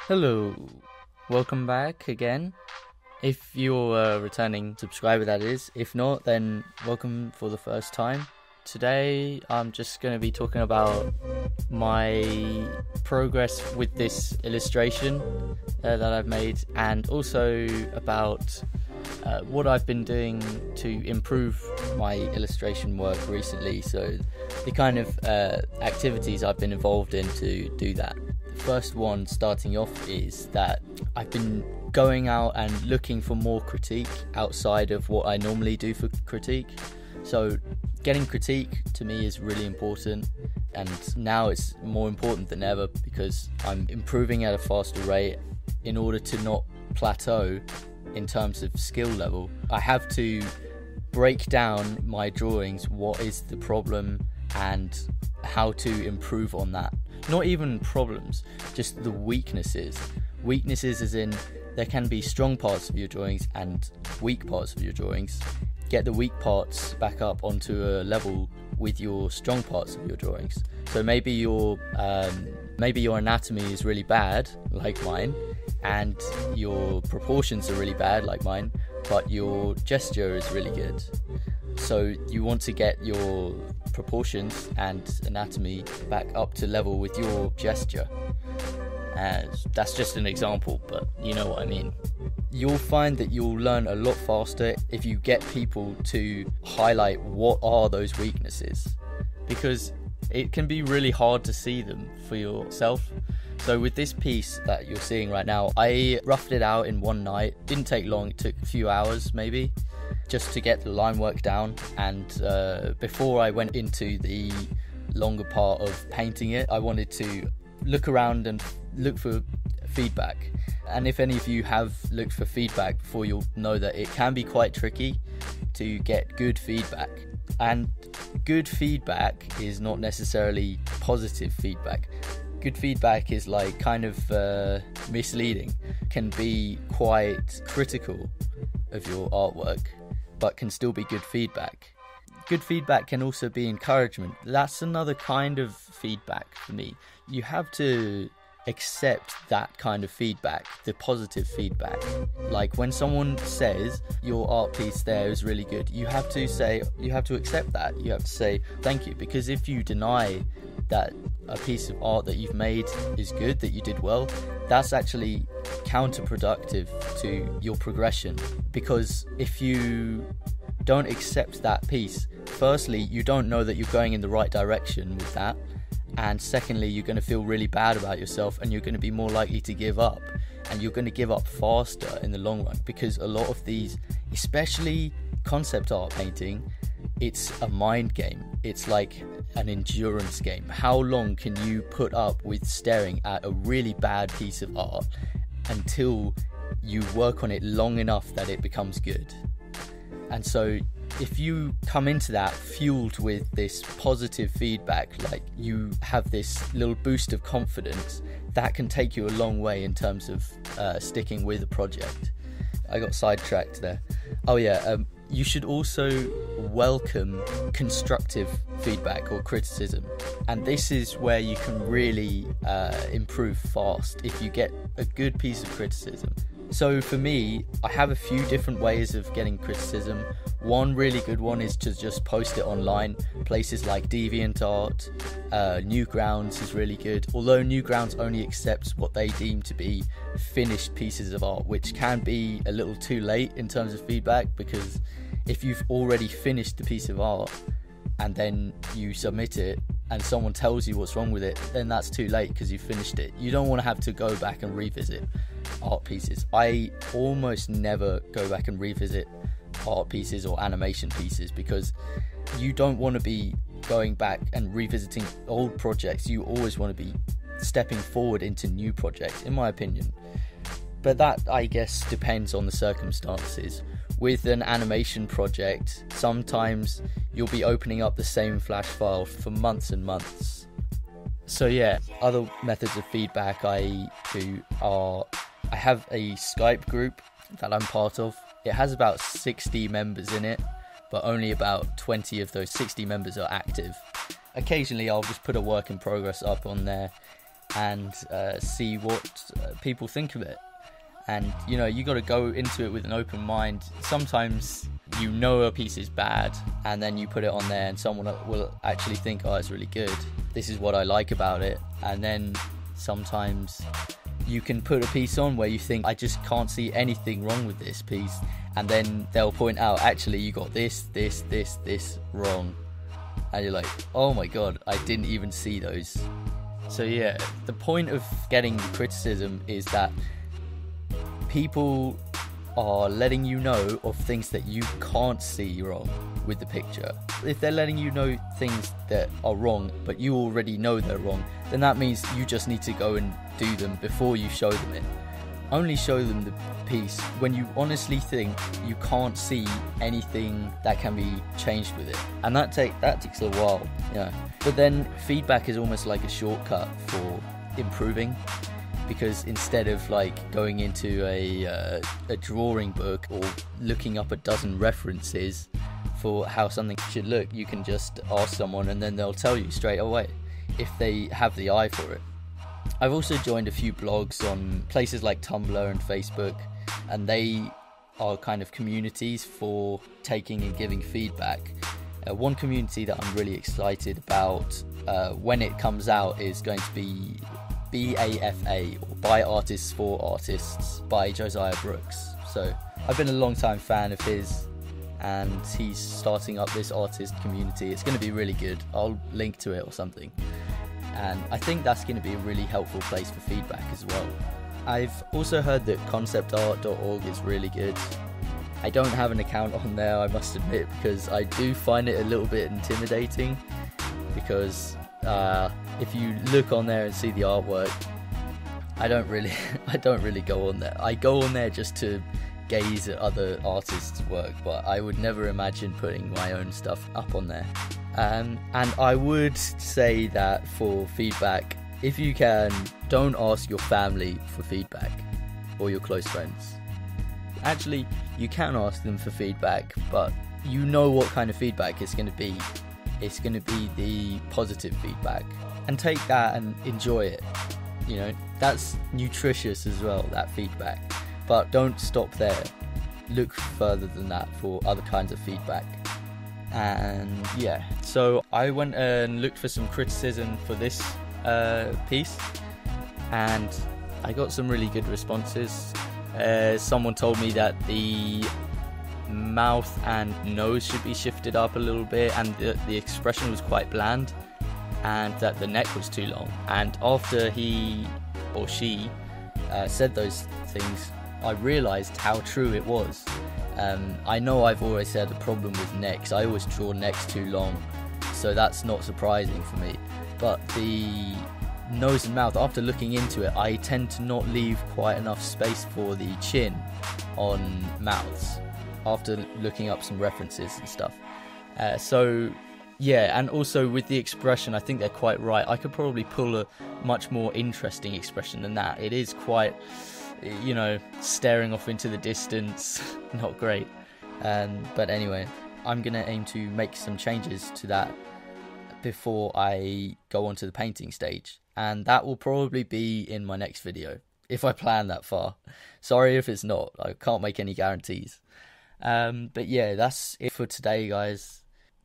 Hello, welcome back again. If you're a returning subscriber, that is. If not, then welcome for the first time. Today I'm just going to be talking about my progress with this illustration that I've made, and also about what I've been doing to improve my illustration work recently, so the kind of activities I've been involved in to do that. The first one, starting off, is that I've been going out and looking for more critique outside of what I normally do for critique. So getting critique to me is really important, and now it's more important than ever because I'm improving at a faster rate. In order to not plateau in terms of skill level, I have to break down my drawings, what is the problem and how to improve on that. Not even problems, just the weaknesses. Weaknesses as in there can be strong parts of your drawings and weak parts of your drawings. Get the weak parts back up onto a level with your strong parts of your drawings. So maybe your anatomy is really bad, like mine, and your proportions are really bad, like mine, but your gesture is really good. So you want to get your proportions and anatomy back up to level with your gesture. That's just an example, but you know what I mean. You'll find that you'll learn a lot faster if you get people to highlight what are those weaknesses, because it can be really hard to see them for yourself. So with this piece that you're seeing right now, I roughed it out in one night. Didn't take long, it took a few hours maybe, just to get the line work down. And before I went into the longer part of painting it, I wanted to look around and look for feedback. And if any of you have looked for feedback before, you'll know that it can be quite tricky to get good feedback. And good feedback is not necessarily positive feedback. Good feedback is like kind of misleading, can be quite critical of your artwork, but can still be good feedback. Good feedback can also be encouragement. That's another kind of feedback for me. You have to accept that kind of feedback, the positive feedback. Like when someone says your art piece there is really good, you have to accept that. You have to say thank you, because if you deny that a piece of art that you've made is good, that you did well, that's actually counterproductive to your progression. Because if you don't accept that piece, firstly, you don't know that you're going in the right direction with that, and secondly, you're going to feel really bad about yourself, and you're going to be more likely to give up, and you're going to give up faster in the long run, because a lot of these, especially concept art painting, it's a mind game. It's like an endurance game. How long can you put up with staring at a really bad piece of art until you work on it long enough that it becomes good? And so if you come into that fueled with this positive feedback, like you have this little boost of confidence, that can take you a long way in terms of sticking with a project. I got sidetracked there. Oh yeah, you should also welcome constructive feedback or criticism, and this is where you can really improve fast if you get a good piece of criticism. So for me, I have a few different ways of getting criticism. One really good one is to just post it online. Places like DeviantArt, Newgrounds is really good, although Newgrounds only accepts what they deem to be finished pieces of art, which can be a little too late in terms of feedback, because if you've already finished the piece of art and then you submit it and someone tells you what's wrong with it, then that's too late because you finished it. You don't want to have to go back and revisit art pieces. I almost never go back and revisit art pieces or animation pieces, because you don't want to be going back and revisiting old projects. You always want to be stepping forward into new projects, in my opinion. But that, I guess, depends on the circumstances. With an animation project, sometimes you'll be opening up the same Flash file for months and months. So yeah, other methods of feedback I do are, I have a Skype group that I'm part of. It has about 60 members in it, but only about 20 of those 60 members are active. Occasionally I'll just put a work in progress up on there, and see what people think of it. And you know, you got to go into it with an open mind. Sometimes you know a piece is bad, and then you put it on there and someone will actually think, oh, it's really good, this is what I like about it. And then sometimes you can put a piece on where you think, I just can't see anything wrong with this piece, and then they'll point out, actually you got this wrong, and you're like, oh my god, I didn't even see those. So yeah, the point of getting criticism is that people are letting you know of things that you can't see wrong with the picture. If they're letting you know things that are wrong, but you already know they're wrong, then that means you just need to go and do them before you show them it. Only show them the piece when you honestly think you can't see anything that can be changed with it. And that takes a while, yeah. But then feedback is almost like a shortcut for improving. Because instead of like going into a drawing book or looking up a dozen references for how something should look, you can just ask someone and then they'll tell you straight away if they have the eye for it. I've also joined a few blogs on places like Tumblr and Facebook, and they are kind of communities for taking and giving feedback. One community that I'm really excited about when it comes out is going to be BAFA, or By Artists for Artists, by Josiah Brooks. So I've been a long time fan of his, and he's starting up this artist community. It's going to be really good. I'll link to it or something, and I think that's going to be a really helpful place for feedback as well. I've also heard that conceptart.org is really good. I don't have an account on there, I must admit, because I do find it a little bit intimidating, because if you look on there and see the artwork, I don't really go on there. I go on there just to gaze at other artists' work, but I would never imagine putting my own stuff up on there. And I would say that for feedback, if you can, don't ask your family for feedback or your close friends. Actually, you can ask them for feedback, but you know what kind of feedback it's going to be. It's going to be the positive feedback, and take that and enjoy it. You know, that's nutritious as well, that feedback. But don't stop there. Look further than that for other kinds of feedback. And yeah, so I went and looked for some criticism for this piece, and I got some really good responses. Someone told me that the mouth and nose should be shifted up a little bit, and the expression was quite bland, and that the neck was too long. And after he or she said those things, I realised how true it was. I know I've always had a problem with necks. I always draw necks too long, so that's not surprising for me. But the nose and mouth, after looking into it, I tend to not leave quite enough space for the chin on mouths, after looking up some references and stuff. So yeah, and also with the expression, I think they're quite right. I could probably pull a much more interesting expression than that. It is quite, you know, staring off into the distance, not great. But anyway, I'm gonna aim to make some changes to that before I go onto the painting stage, and that will probably be in my next video, if I plan that far. Sorry if it's not, I can't make any guarantees. But yeah, that's it for today, guys.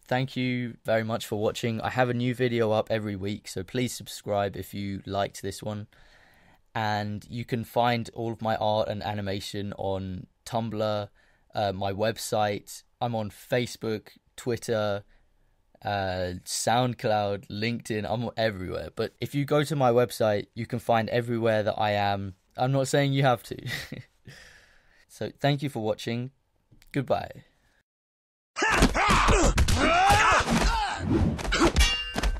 Thank you very much for watching. I have a new video up every week, so please subscribe if you liked this one. And you can find all of my art and animation on Tumblr, my website. I'm on Facebook, Twitter, SoundCloud, LinkedIn. I'm everywhere. But if you go to my website, you can find everywhere that I am. I'm not saying you have to. So thank you for watching. Goodbye.